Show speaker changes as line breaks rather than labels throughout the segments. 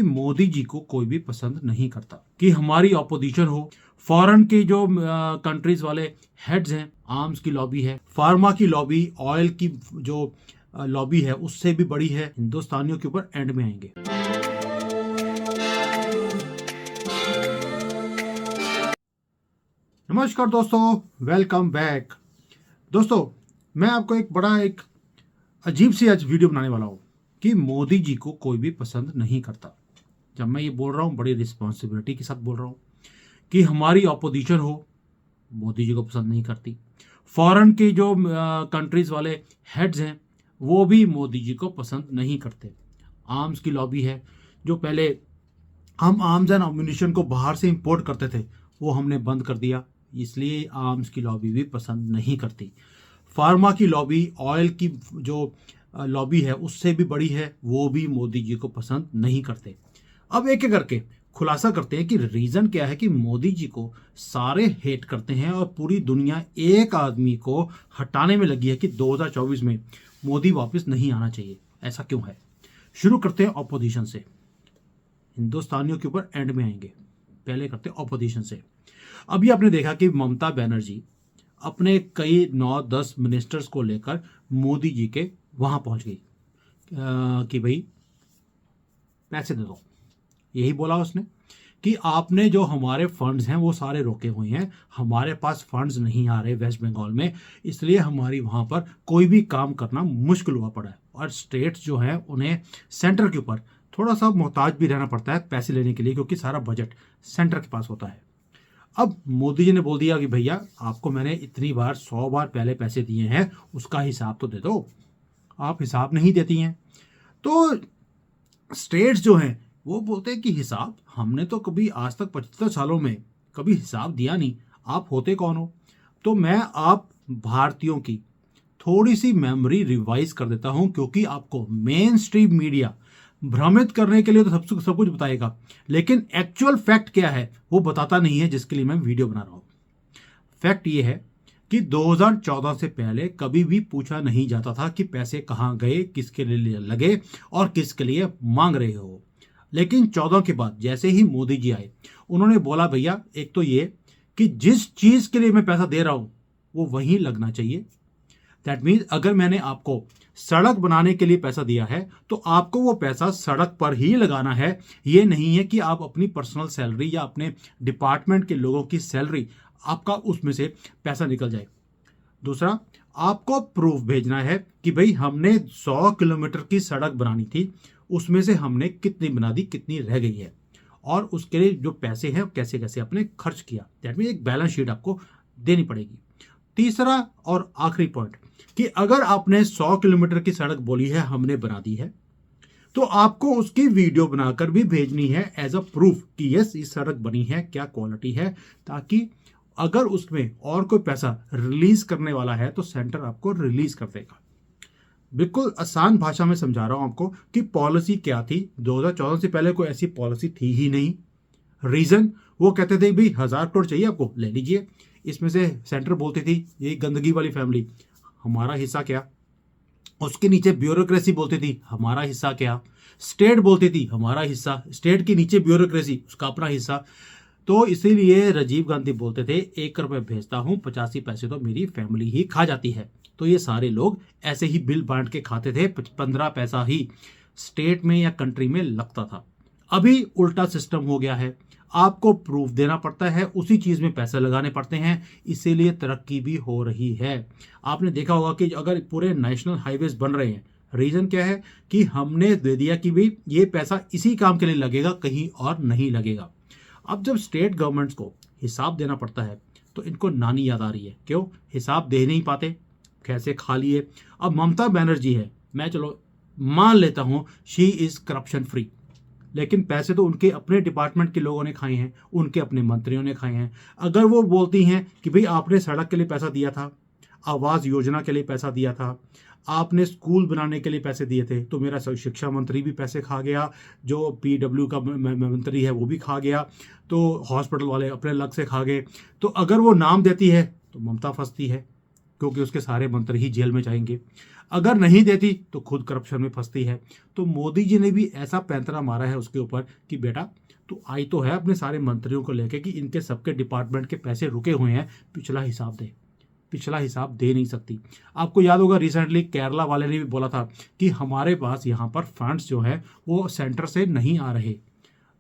मोदी जी को कोई भी पसंद नहीं करता कि हमारी ऑपोजिशन हो। फॉरेन के जो कंट्रीज वाले हेड्स हैं, आर्म्स की लॉबी है, फार्मा की लॉबी, ऑयल की जो लॉबी है उससे भी बड़ी है, हिंदुस्तानियों के ऊपर एंड में आएंगे। नमस्कार दोस्तों, वेलकम बैक। दोस्तों, मैं आपको एक अजीब सी आज वीडियो बनाने वाला हूँ कि मोदी जी को कोई भी पसंद नहीं करता। जब मैं ये बोल रहा हूँ बड़ी रिस्पॉन्सिबिलिटी के साथ बोल रहा हूँ कि हमारी ऑपोजिशन हो, मोदी जी को पसंद नहीं करती। फॉरेन के जो कंट्रीज वाले हेड्स हैं वो भी मोदी जी को पसंद नहीं करते। आर्म्स की लॉबी है, जो पहले हम आर्म्स एंड अम्युनिशन को बाहर से इंपोर्ट करते थे वो हमने बंद कर दिया, इसलिए आर्म्स की लॉबी भी पसंद नहीं करती। फार्मा की लॉबी, ऑयल की जो लॉबी है उससे भी बड़ी है, वो भी मोदी जी को पसंद नहीं करते। अब एक एक करके खुलासा करते हैं कि रीजन क्या है कि मोदी जी को सारे हेट करते हैं और पूरी दुनिया एक आदमी को हटाने में लगी है कि 2024 में मोदी वापस नहीं आना चाहिए। ऐसा क्यों है? शुरू करते हैं ऑपोजिशन से, हिंदुस्तानियों के ऊपर एंड में आएंगे। पहले करते हैं ऑपोजिशन से। अभी आपने देखा कि ममता बनर्जी अपने कई 9-10 मिनिस्टर्स को लेकर मोदी जी के वहां पहुंच गई कि भाई पैसे दे दो। यही बोला उसने कि आपने जो हमारे फंड्स हैं वो सारे रोके हुए हैं, हमारे पास फंड्स नहीं आ रहे वेस्ट बंगाल में, इसलिए हमारी वहां पर कोई भी काम करना मुश्किल हुआ पड़ा है। और स्टेट्स जो है उन्हें सेंटर के ऊपर थोड़ा सा मोहताज भी रहना पड़ता है पैसे लेने के लिए, क्योंकि सारा बजट सेंटर के पास होता है। अब मोदी जी ने बोल दिया कि भैया आपको मैंने इतनी बार 100 बार पहले पैसे दिए हैं, उसका हिसाब तो दे दो। आप हिसाब नहीं देती हैं। तो स्टेट्स जो हैं वो बोलते हैं कि हिसाब हमने तो कभी आज तक 75 सालों में कभी हिसाब दिया नहीं, आप होते कौन हो? तो मैं आप भारतीयों की थोड़ी सी मेमोरी रिवाइज कर देता हूं, क्योंकि आपको मेन स्ट्रीम मीडिया भ्रमित करने के लिए तो सब कुछ बताएगा, लेकिन एक्चुअल फैक्ट क्या है वो बताता नहीं है, जिसके लिए मैं वीडियो बना रहा हूं। फैक्ट ये है कि 2014 से पहले कभी भी पूछा नहीं जाता था कि पैसे कहां गए, किसके लिए लगे और किसके लिए मांग रहे हो। लेकिन 14 के बाद जैसे ही मोदी जी आए, उन्होंने बोला भैया एक तो ये कि जिस चीज के लिए मैं पैसा दे रहा हूं वो वहीं लगना चाहिए। दैट मीन्स अगर मैंने आपको सड़क बनाने के लिए पैसा दिया है तो आपको वो पैसा सड़क पर ही लगाना है। ये नहीं है कि आप अपनी पर्सनल सैलरी या अपने डिपार्टमेंट के लोगों की सैलरी आपका उसमें से पैसा निकल जाए। दूसरा, आपको प्रूफ भेजना है कि भाई हमने 100 किलोमीटर की सड़क बनानी थी, उसमें से हमने कितनी बना दी, कितनी रह गई है, और उसके लिए जो पैसे हैं कैसे कैसे आपने खर्च किया। दैट मीन एक बैलेंस शीट आपको देनी पड़ेगी। तीसरा और आखिरी पॉइंट कि अगर आपने 100 किलोमीटर की सड़क बोली है हमने बना दी है, तो आपको उसकी वीडियो बनाकर भी भेजनी है एज अ प्रूफ कि यस इस सड़क बनी है, क्या क्वालिटी है, ताकि अगर उसमें और कोई पैसा रिलीज करने वाला है तो सेंटर आपको रिलीज कर देगा। बिल्कुल आसान भाषा में समझा रहा हूं आपको कि पॉलिसी क्या थी। 2014 से पहले कोई ऐसी पॉलिसी थी ही नहीं। रीजन वो कहते थे भाई 1000 करोड़ चाहिए आपको, ले लीजिए। इसमें से सेंटर बोलती थी ये गंदगी वाली फैमिली, हमारा हिस्सा क्या? उसके नीचे ब्यूरोक्रेसी बोलती थी हमारा हिस्सा क्या? स्टेट बोलती थी हमारा हिस्सा, स्टेट के नीचे ब्यूरोक्रेसी, उसका अपना हिस्सा। तो इसीलिए राजीव गांधी बोलते थे 1 रुपए भेजता हूं, 85 पैसे तो मेरी फैमिली ही खा जाती है। तो ये सारे लोग ऐसे ही बिल बांट के खाते थे, 15 पैसा ही स्टेट में या कंट्री में लगता था। अभी उल्टा सिस्टम हो गया है, आपको प्रूफ देना पड़ता है, उसी चीज में पैसे लगाने पड़ते हैं, इसीलिए तरक्की भी हो रही है। आपने देखा होगा कि अगर पूरे नेशनल हाईवेज बन रहे हैं, रीजन क्या है कि हमने दे दिया कि भाई ये पैसा इसी काम के लिए लगेगा, कहीं और नहीं लगेगा। अब जब स्टेट गवर्नमेंट्स को हिसाब देना पड़ता है तो इनको नानी याद आ रही है। क्यों? हिसाब दे नहीं पाते, कैसे खा लिए। अब ममता बनर्जी है, मैं चलो मान लेता हूं शी इज करप्शन फ्री, लेकिन पैसे तो उनके अपने डिपार्टमेंट के लोगों ने खाए हैं, उनके अपने मंत्रियों ने खाए हैं। अगर वो बोलती हैं कि भाई आपने सड़क के लिए पैसा दिया था, आवास योजना के लिए पैसा दिया था, आपने स्कूल बनाने के लिए पैसे दिए थे, तो मेरा शिक्षा मंत्री भी पैसे खा गया, जो पीडब्ल्यू का मंत्री है वो भी खा गया, तो हॉस्पिटल वाले अपने अलग से खा गए। तो अगर वो नाम देती है तो ममता फंसती है, क्योंकि उसके सारे मंत्री ही जेल में जाएंगे। अगर नहीं देती तो खुद करप्शन में फंसती है। तो मोदी जी ने भी ऐसा पैंतरा मारा है उसके ऊपर कि बेटा तू आई तो है अपने सारे मंत्रियों को लेके कि इनके सबके डिपार्टमेंट के पैसे रुके हुए हैं, पिछला हिसाब दे। पिछला हिसाब दे नहीं सकती। आपको याद होगा रिसेंटली केरला वाले ने भी बोला था कि हमारे पास यहाँ पर फंड्स जो है वो सेंटर से नहीं आ रहे,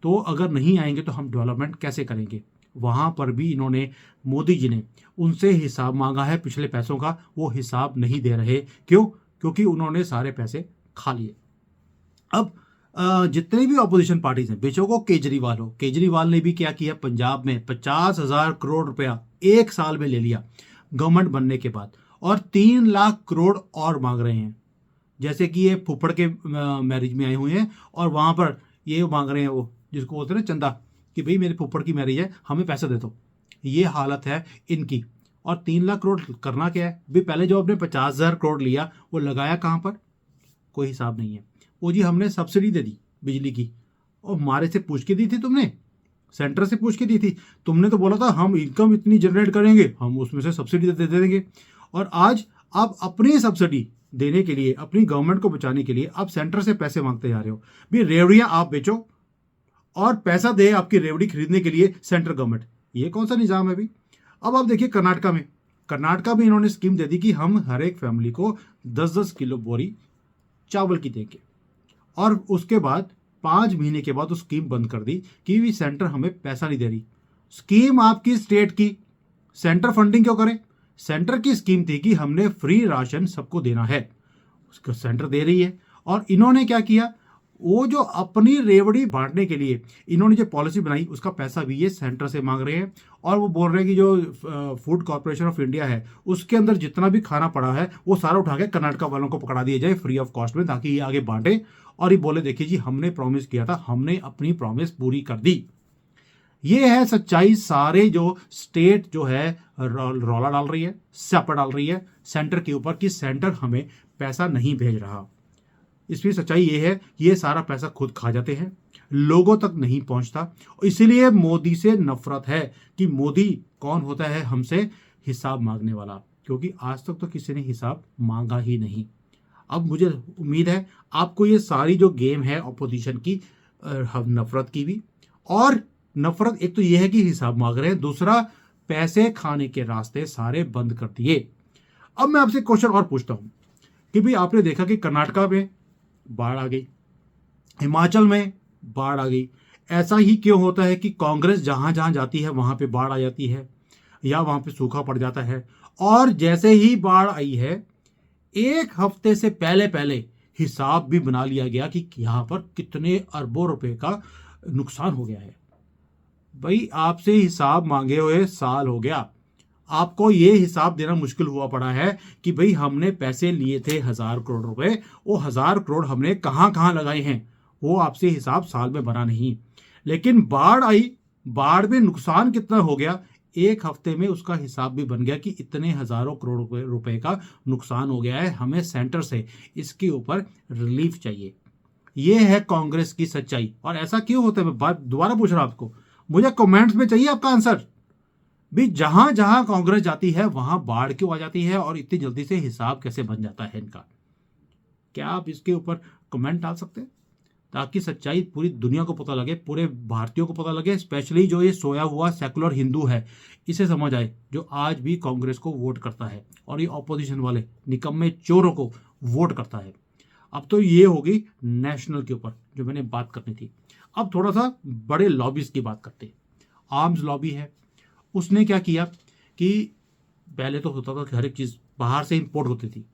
तो अगर नहीं आएंगे तो हम डेवलपमेंट कैसे करेंगे। वहाँ पर भी इन्होंने, मोदी जी ने उनसे हिसाब मांगा है पिछले पैसों का, वो हिसाब नहीं दे रहे। क्यों? क्योंकि उन्होंने सारे पैसे खा लिए। अब जितने भी ऑपोजिशन पार्टीज हैं, बेचो को केजरीवाल हो, केजरीवाल ने भी क्या किया, पंजाब में 50,000 करोड़ रुपया एक साल में ले लिया गवर्नमेंट बनने के बाद, और 3 लाख करोड़ और मांग रहे हैं। जैसे कि ये फुफड़ के मैरिज में आए हुए हैं और वहां पर ये मांग रहे हैं, वो जिसको बोलते हैं ना चंदा, कि भाई मेरे फुफड़ की मैरिज है, हमें पैसे दे दो। ये हालत है इनकी। और 3 लाख करोड़ करना क्या है भी? पहले जो आपने 50,000 करोड़ लिया वो लगाया कहाँ पर? कोई हिसाब नहीं है। वो जी हमने सब्सिडी दे दी बिजली की, और हमारे से पूछ के दी थी तुमने, सेंटर से पूछ के दी थी। तुमने तो बोला था हम इनकम इतनी जनरेट करेंगे, हम उसमें से सब्सिडी दे देंगे। और आज आप अपनी सब्सिडी देने के लिए, अपनी गवर्नमेंट को बचाने के लिए आप सेंटर से पैसे मांगते जा रहे हो। भी रेवड़ियां आप बेचो और पैसा दे आपकी रेवड़ी खरीदने के लिए सेंट्रल गवर्नमेंट। ये कौन सा निजाम है भी? अब आप देखिए कर्नाटका में इन्होंने स्कीम दे दी कि हम हर एक फैमिली को 10-10 किलो बोरी चावल की देंगे, और उसके बाद 5 महीने के बाद उस स्कीम बंद कर दी कि भी सेंटर हमें पैसा नहीं दे रही। स्कीम आपकी स्टेट की, सेंटर फंडिंग क्यों करे? सेंटर की स्कीम थी कि हमने फ्री राशन सबको देना है, उसको सेंटर दे रही है। और इन्होंने क्या किया, वो जो अपनी रेवड़ी बांटने के लिए इन्होंने जो पॉलिसी बनाई उसका पैसा भी ये सेंटर से मांग रहे हैं। और वो बोल रहे हैं कि जो फूड कॉर्पोरेशन ऑफ इंडिया है उसके अंदर जितना भी खाना पड़ा है वो सारा उठा के कर्नाटका वालों को पकड़ा दिया जाए फ्री ऑफ कॉस्ट में, ताकि ये आगे बांटे और ये बोले देखिए जी हमने प्रॉमिस किया था, हमने अपनी प्रॉमिस पूरी कर दी। ये है सच्चाई। सारे जो स्टेट जो है रौला डाल रही है, स्यापा डाल रही है सेंटर के ऊपर कि सेंटर हमें पैसा नहीं भेज रहा। इसमें सच्चाई ये है, ये सारा पैसा खुद खा जाते हैं, लोगों तक नहीं पहुंचता। इसीलिए मोदी से नफरत है कि मोदी कौन होता है हमसे हिसाब मांगने वाला, क्योंकि आज तक तो किसी ने हिसाब मांगा ही नहीं। अब मुझे उम्मीद है आपको ये सारी जो गेम है ऑपोजिशन की, नफरत की भी, और नफरत एक तो ये है कि हिसाब मांग रहे हैं, दूसरा पैसे खाने के रास्ते सारे बंद कर दिए। अब मैं आपसे क्वेश्चन और पूछता हूं कि भाई आपने देखा कि कर्नाटका में बाढ़ आ गई, हिमाचल में बाढ़ आ गई, ऐसा ही क्यों होता है कि कांग्रेस जहां जहां जाती है वहां पे बाढ़ आ जाती है या वहां पे सूखा पड़ जाता है। और जैसे ही बाढ़ आई है, एक हफ्ते से पहले पहले हिसाब भी बना लिया गया कि यहां पर कितने अरबों रुपए का नुकसान हो गया है। भाई आपसे हिसाब मांगे हुए साल हो गया, आपको ये हिसाब देना मुश्किल हुआ पड़ा है कि भाई हमने पैसे लिए थे 1,000 करोड़ रुपए, वो 1,000 करोड़ हमने कहां कहां लगाए हैं, वो आपसे हिसाब साल में बना नहीं। लेकिन बाढ़ आई, बाढ़ में नुकसान कितना हो गया, एक हफ्ते में उसका हिसाब भी बन गया कि इतने हजारों करोड़ रुपए का नुकसान हो गया है, हमें सेंटर से इसके ऊपर रिलीफ चाहिए। ये है कांग्रेस की सच्चाई। और ऐसा क्यों होता है, मैं बात दोबारा पूछ रहा हूं आपको, मुझे कमेंट्स में चाहिए आपका आंसर भी। जहां जहां कांग्रेस जाती है वहां बाढ़ क्यों आ जाती है और इतनी जल्दी से हिसाब कैसे बन जाता है इनका? क्या आप इसके ऊपर कमेंट डाल सकते हैं ताकि सच्चाई पूरी दुनिया को पता लगे, पूरे भारतीयों को पता लगे, स्पेशली जो ये सोया हुआ सेकुलर हिंदू है इसे समझ आए, जो आज भी कांग्रेस को वोट करता है और ये ऑपोजिशन वाले निकम्मे चोरों को वोट करता है। अब तो ये होगी नेशनल के ऊपर जो मैंने बात करनी थी। अब थोड़ा सा बड़े लॉबीज की बात करते हैं। आर्म्स लॉबी है, उसने क्या किया कि पहले तो होता था कि हर एक चीज बाहर से इंपोर्ट होती थी,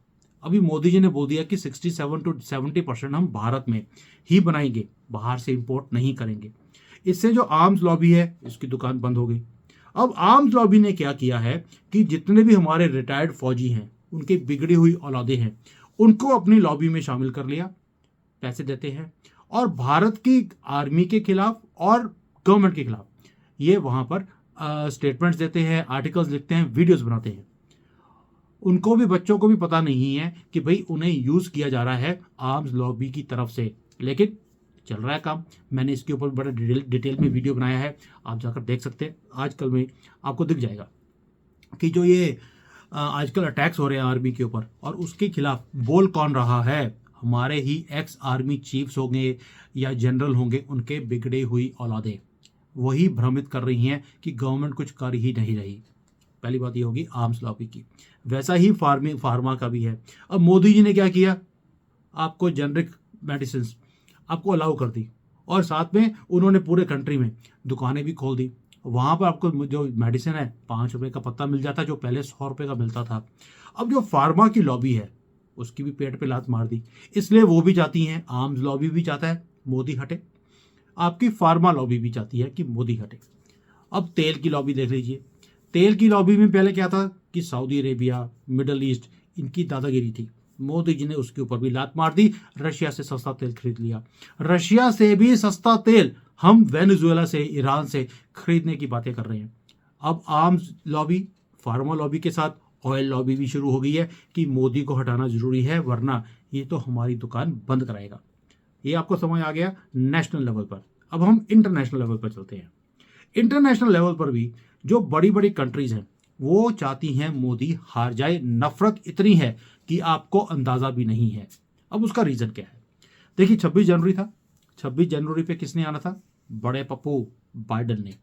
अभी मोदी जी ने बोल दिया कि 67 to 70% हम भारत में ही बनाएंगे, बाहर से इंपोर्ट नहीं करेंगे। इससे जो आर्म्स लॉबी है इसकी दुकान बंद हो गई। अब आर्म्स लॉबी ने क्या किया है कि जितने भी हमारे रिटायर्ड फौजी हैं, उनकी बिगड़ी हुई औलादे हैं, उनको अपनी लॉबी में शामिल कर लिया, पैसे देते हैं और भारत की आर्मी के खिलाफ और गवर्नमेंट के खिलाफ ये वहां पर स्टेटमेंट्स देते हैं, आर्टिकल्स लिखते हैं, वीडियोस बनाते हैं। उनको भी, बच्चों को भी पता नहीं है कि भाई उन्हें यूज किया जा रहा है आर्म्स लॉबी की तरफ से, लेकिन चल रहा है काम। मैंने इसके ऊपर बड़ा डिटेल में वीडियो बनाया है, आप जाकर देख सकते हैं, आजकल में आपको दिख जाएगा कि जो ये आजकल अटैक्स हो रहे हैं आर्मी के ऊपर, और उसके खिलाफ बोल कौन रहा है? हमारे ही एक्स आर्मी चीफ्स होंगे या जनरल होंगे, उनके बिगड़े हुई औलादे वही भ्रमित कर रही हैं कि गवर्नमेंट कुछ कर ही नहीं रही। पहली बात ये होगी आर्म्स लॉबी की। वैसा ही फार्मा का भी है। अब मोदी जी ने क्या किया, आपको जेनरिक मेडिसिन आपको अलाउ कर दी, और साथ में उन्होंने पूरे कंट्री में दुकानें भी खोल दी। वहाँ पर आपको जो मेडिसिन है 5 रुपए का पत्ता मिल जाता है, जो पहले 100 रुपए का मिलता था। अब जो फार्मा की लॉबी है उसकी भी पेट पे लात मार दी, इसलिए वो भी चाहती हैं, आर्म्स लॉबी भी चाहता है मोदी हटे, आपकी फार्मा लॉबी भी चाहती है कि मोदी हटे। अब तेल की लॉबी देख लीजिए। तेल की लॉबी में पहले क्या था कि सऊदी अरेबिया, मिडल ईस्ट, इनकी दादागिरी थी। मोदी जी ने उसके ऊपर भी लात मार दी, रशिया से सस्ता तेल खरीद लिया। रशिया से भी सस्ता तेल हम वेनेजुएला से, ईरान से खरीदने की बातें कर रहे हैं। अब आर्म्स लॉबी, फार्मा लॉबी के साथ ऑयल लॉबी भी शुरू हो गई है कि मोदी को हटाना जरूरी है, वरना ये तो हमारी दुकान बंद कराएगा। ये आपको समझ आ गया नेशनल लेवल पर। अब हम इंटरनेशनल लेवल पर चलते हैं। इंटरनेशनल लेवल पर भी जो बड़ी बड़ी कंट्रीज हैं वो चाहती हैं मोदी हार जाए। नफरत इतनी है कि आपको अंदाजा भी नहीं है। अब उसका रीजन क्या है? देखिए 26 जनवरी था, 26 जनवरी पे किसने आना था? बड़े पप्पू बाइडन ने।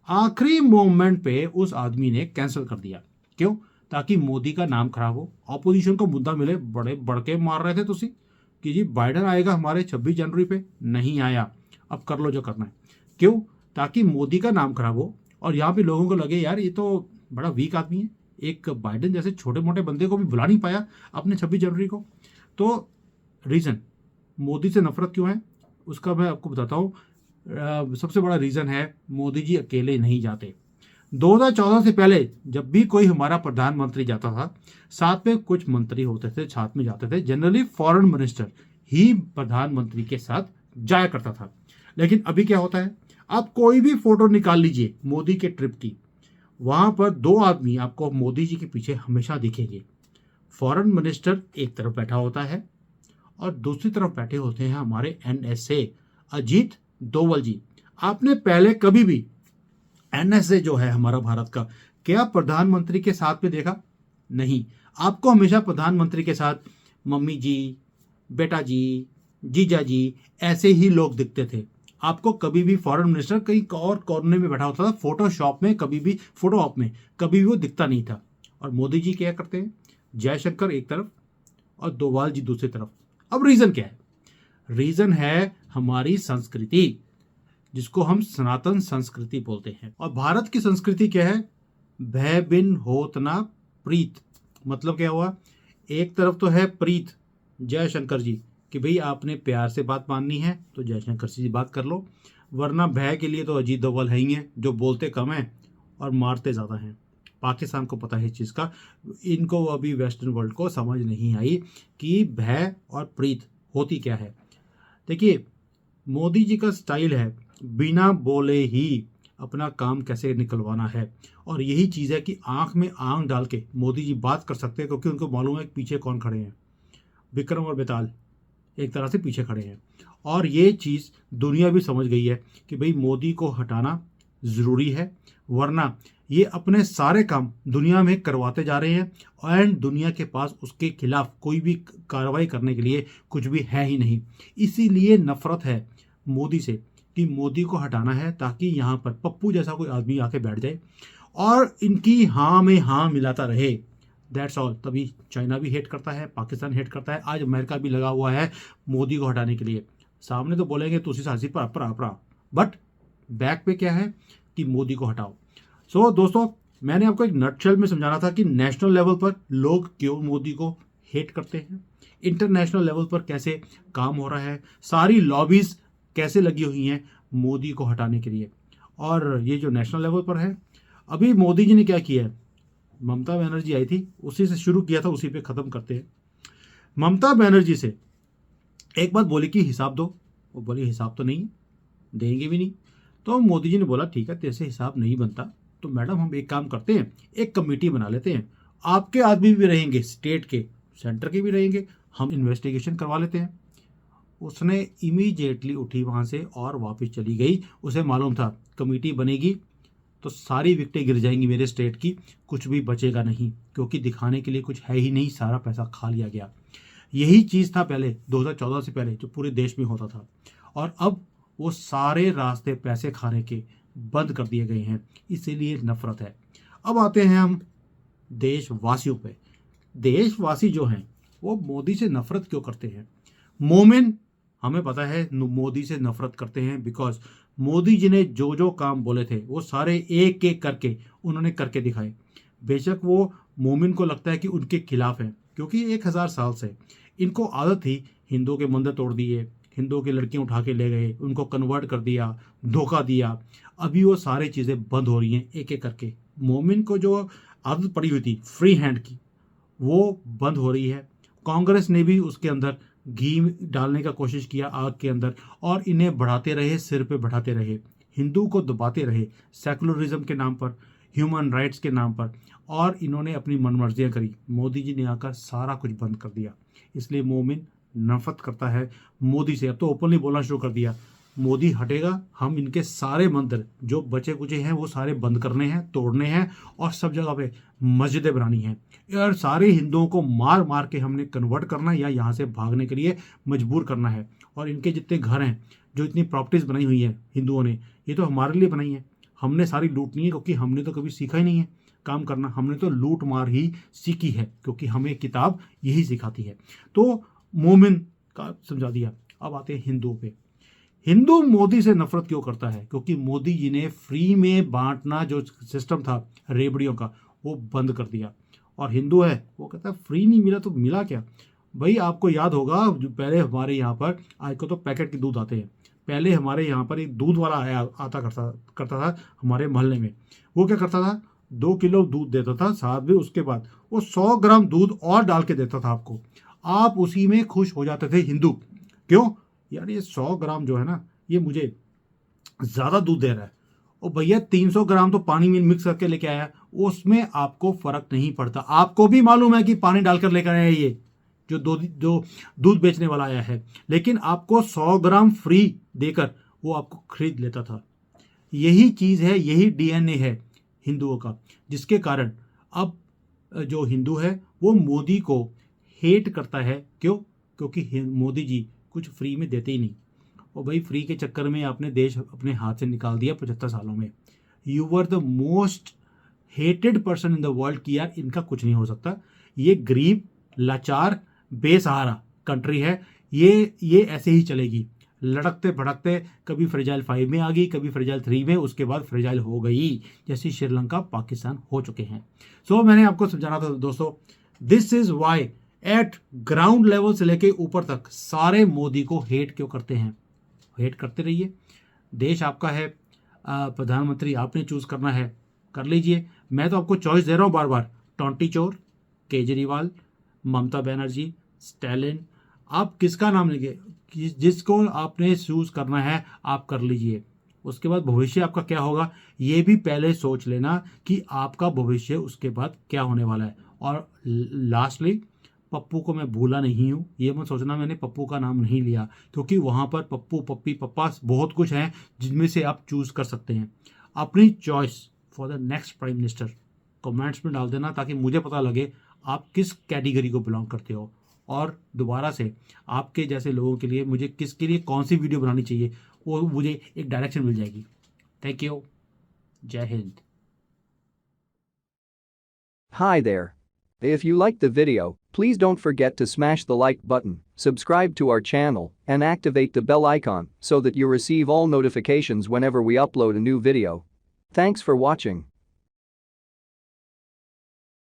आखिरी मोमेंट पे उस आदमी ने कैंसिल कर दिया। क्यों? ताकि मोदी का नाम खराब हो, ऑपोजिशन को मुद्दा मिले। बड़े बड़के मार रहे थे तुसी कि जी बाइडन आएगा हमारे 26 जनवरी पे, नहीं आया, अब कर लो जो करना है। क्यों? ताकि मोदी का नाम खराब हो और यहाँ पे लोगों को लगे यार ये तो बड़ा वीक आदमी है, एक बाइडन जैसे छोटे मोटे बंदे को भी बुला नहीं पाया अपने 26 जनवरी को। तो रीज़न मोदी से नफरत क्यों है उसका मैं आपको बताता हूँ। सबसे बड़ा रीज़न है मोदी जी अकेले नहीं जाते। 2014 से पहले जब भी कोई हमारा प्रधानमंत्री जाता था, साथ में कुछ मंत्री होते थे, साथ में जाते थे। जनरली फॉरेन मिनिस्टर ही प्रधानमंत्री के साथ जाया करता था। लेकिन अभी क्या होता है, आप कोई भी फोटो निकाल लीजिए मोदी के ट्रिप की, वहां पर 2 आदमी आपको मोदी जी के पीछे हमेशा दिखेंगे। फॉरेन मिनिस्टर एक तरफ बैठा होता है और दूसरी तरफ बैठे होते हैं हमारे NSA अजीत डोवल जी। आपने पहले कभी भी NSA जो है हमारा भारत का, क्या प्रधानमंत्री के साथ में देखा? नहीं। आपको हमेशा प्रधानमंत्री के साथ मम्मी जी, बेटा जी, जीजा जी, ऐसे ही लोग दिखते थे। आपको कभी भी फॉरेन मिनिस्टर कहीं और कोने में बैठा होता था, फोटोशॉप में कभी भी, फोटो ऑप में कभी भी वो दिखता नहीं था। और मोदी जी क्या करते हैं? जयशंकर एक तरफ और डोवाल जी दूसरी तरफ। अब रीजन क्या है? रीजन है हमारी संस्कृति, जिसको हम सनातन संस्कृति बोलते हैं। और भारत की संस्कृति क्या है? भय बिन होत ना प्रीत। मतलब क्या हुआ? एक तरफ तो है प्रीत जयशंकर जी कि भाई आपने प्यार से बात माननी है तो जयशंकर जी बात कर लो, वरना भय के लिए तो अजीत डोभाल है ही हैं, जो बोलते कम हैं और मारते ज़्यादा हैं। पाकिस्तान को पता है इस चीज़ का, इनको अभी वेस्टर्न वर्ल्ड को समझ नहीं आई कि भय और प्रीत होती क्या है। देखिए मोदी जी का स्टाइल है बिना बोले ही अपना काम कैसे निकलवाना है, और यही चीज़ है कि आंख में आंख डाल के मोदी जी बात कर सकते हैं, क्योंकि उनको मालूम है कि पीछे कौन खड़े हैं। विक्रम और बेताल एक तरह से पीछे खड़े हैं, और ये चीज़ दुनिया भी समझ गई है कि भाई मोदी को हटाना ज़रूरी है, वरना ये अपने सारे काम दुनिया में करवाते जा रहे हैं एंड दुनिया के पास उसके खिलाफ कोई भी कार्रवाई करने के लिए कुछ भी है ही नहीं। इसीलिए नफरत है मोदी से कि मोदी को हटाना है, ताकि यहाँ पर पप्पू जैसा कोई आदमी आके बैठ जाए और इनकी हाँ में हाँ मिलाता रहे। That's all. तभी चाइना भी हेट करता है, पाकिस्तान हेट करता है, आज अमेरिका भी लगा हुआ है मोदी को हटाने के लिए। सामने तो बोलेंगे तुसी सासी पर अपरा, बट बैक पे क्या है कि मोदी को हटाओ। सो दोस्तों, मैंने आपको एक नटशेल में समझाना था कि नेशनल लेवल पर लोग क्यों मोदी को हेट करते हैं, इंटरनेशनल लेवल पर कैसे काम हो रहा है, सारी लॉबीज कैसे लगी हुई हैं मोदी को हटाने के लिए, और ये जो नेशनल लेवल पर है। अभी मोदी जी ने क्या किया है, ममता बनर्जी आई थी, उसी से शुरू किया था, उसी पे ख़त्म करते हैं। ममता बनर्जी से एक बात बोली कि हिसाब दो, वो बोली हिसाब तो नहीं देंगे भी नहीं। तो मोदी जी ने बोला ठीक है, तेरे से हिसाब नहीं बनता तो मैडम हम एक काम करते हैं, एक कमेटी बना लेते हैं, आपके आदमी भी रहेंगे, स्टेट के, सेंटर के भी रहेंगे, हम इन्वेस्टिगेशन करवा लेते हैं। उसने इमीडिएटली उठी वहाँ से और वापस चली गई। उसे मालूम था कमेटी बनेगी तो सारी विकटें गिर जाएंगी मेरे स्टेट की, कुछ भी बचेगा नहीं, क्योंकि दिखाने के लिए कुछ है ही नहीं, सारा पैसा खा लिया गया। यही चीज़ था पहले 2014 से पहले जो पूरे देश में होता था, और अब वो सारे रास्ते पैसे खाने के बंद कर दिए गए हैं, इसीलिए नफरत है। अब आते हैं हम देशवासियों पे। देशवासी जो हैं वो मोदी से नफरत क्यों करते हैं? मोमिन हमें पता है मोदी से नफरत करते हैं बिकॉज मोदी जी ने जो जो काम बोले थे वो सारे एक एक करके उन्होंने करके दिखाए। बेशक वो मोमिन को लगता है कि उनके खिलाफ है, क्योंकि 1000 साल से इनको आदत थी, हिंदुओं के मंदिर तोड़ दिए, हिंदुओं की लड़कियां उठा के ले गए, उनको कन्वर्ट कर दिया, धोखा दिया। अभी वो सारी चीज़ें बंद हो रही हैं एक एक करके। मोमिन को जो आदत पड़ी हुई थी फ्री हैंड की, वो बंद हो रही है। कांग्रेस ने भी उसके अंदर घी डालने का कोशिश किया आग के अंदर, और इन्हें बढ़ाते रहे, सिर पे बढ़ाते रहे, हिंदू को दबाते रहे सेकुलरिज्म के नाम पर, ह्यूमन राइट्स के नाम पर, और इन्होंने अपनी मनमर्जियाँ करी। मोदी जी ने आकर सारा कुछ बंद कर दिया, इसलिए मोमिन नफरत करता है मोदी से। अब तो ओपनली बोलना शुरू कर दिया, मोदी हटेगा हम इनके सारे मंदिर जो बचे कुचे हैं वो सारे बंद करने हैं, तोड़ने हैं, और सब जगह पे मस्जिदें बनानी हैं, और सारे हिंदुओं को मार मार के हमने कन्वर्ट करना है या यहाँ से भागने के लिए मजबूर करना है। और इनके जितने घर हैं, जो इतनी प्रॉपर्टीज़ बनाई हुई हैं हिंदुओं ने, ये तो हमारे लिए बनाई है, हमने सारी लूटनी है, क्योंकि हमने तो कभी सीखा ही नहीं है काम करना, हमने तो लूट मार ही सीखी है, क्योंकि हमें किताब यही सिखाती है। तो मोमिन का समझा दिया। अब आते हैं हिंदुओं पे। हिंदू मोदी से नफरत क्यों करता है? क्योंकि मोदी जी ने फ्री में बांटना जो सिस्टम था रेबड़ियों का वो बंद कर दिया। और हिंदू है वो कहता है फ्री नहीं मिला तो मिला क्या? भाई आपको याद होगा जो पहले हमारे यहाँ पर, आज को तो पैकेट के दूध आते हैं, पहले हमारे यहाँ पर एक दूध वाला आता करता था हमारे मोहल्ले में। वो क्या करता था, 2 किलो दूध देता था, साथ में उसके बाद वो 100 ग्राम दूध और डाल के देता था आपको। आप उसी में खुश हो जाते थे हिंदू। क्यों? यार ये 100 ग्राम जो है ना, ये मुझे ज़्यादा दूध दे रहा है, और भैया 300 ग्राम तो पानी में मिक्स करके लेके आया, उसमें आपको फर्क नहीं पड़ता। आपको भी मालूम है कि पानी डालकर लेकर आया ये जो दूध बेचने वाला आया है, लेकिन आपको 100 ग्राम फ्री देकर वो आपको खरीद लेता था। यही चीज़ है, यही डीएनए है हिंदुओं का, जिसके कारण अब जो हिंदू है वो मोदी को हेट करता है। क्यों? क्योंकि मोदी जी कुछ फ्री में देते ही नहीं, और भाई फ्री के चक्कर में आपने देश अपने हाथ से निकाल दिया 75 सालों में। You were the most hated person in the world कि यार इनका कुछ नहीं हो सकता, ये गरीब लाचार बेसहारा कंट्री है, ये ऐसे ही चलेगी। लड़कते भड़कते कभी फ्रेजाइल 5 में आ गई, कभी फ्रेजाइल 3 में, उसके बाद फ्रेजाइल हो गई, जैसे श्रीलंका पाकिस्तान हो चुके हैं। सो मैंने आपको समझाना था दोस्तों, this is why at ground level से लेके ऊपर तक सारे मोदी को हेट क्यों करते हैं। हेट करते रहिए, देश आपका है, प्रधानमंत्री आपने चूज करना है, कर लीजिए। मैं तो आपको चॉइस दे रहा हूँ बार बार, टोंटी चोर, केजरीवाल, ममता बनर्जी, स्टैलिन, आप किसका नाम लेंगे, जिसको आपने चूज करना है आप कर लीजिए। उसके बाद भविष्य आपका क्या होगा ये भी पहले सोच लेना कि आपका भविष्य उसके बाद क्या होने वाला है। और लास्टली, पप्पू को मैं भूला नहीं हूँ, ये मत सोचना मैंने पप्पू का नाम नहीं लिया, क्योंकि वहाँ पर पप्पू पप्पी पप्पा बहुत कुछ है जिनमें से आप चूज कर सकते हैं। अपनी choice for the next prime minister comments में डाल देना, ताकि मुझे पता लगे आप किस कैटेगरी को बिलोंग करते हो, और दोबारा से आपके जैसे लोगों के लिए मुझे किसके लिए कौन सी वीडियो बनानी चाहिए वो मुझे एक डायरेक्शन मिल जाएगी। थैंक यू, जय Hind.
Hi there. If you liked the video, please don't forget to smash the like button, subscribe to our channel, and activate the bell icon so that you receive all notifications whenever we upload a new video. Thanks for watching.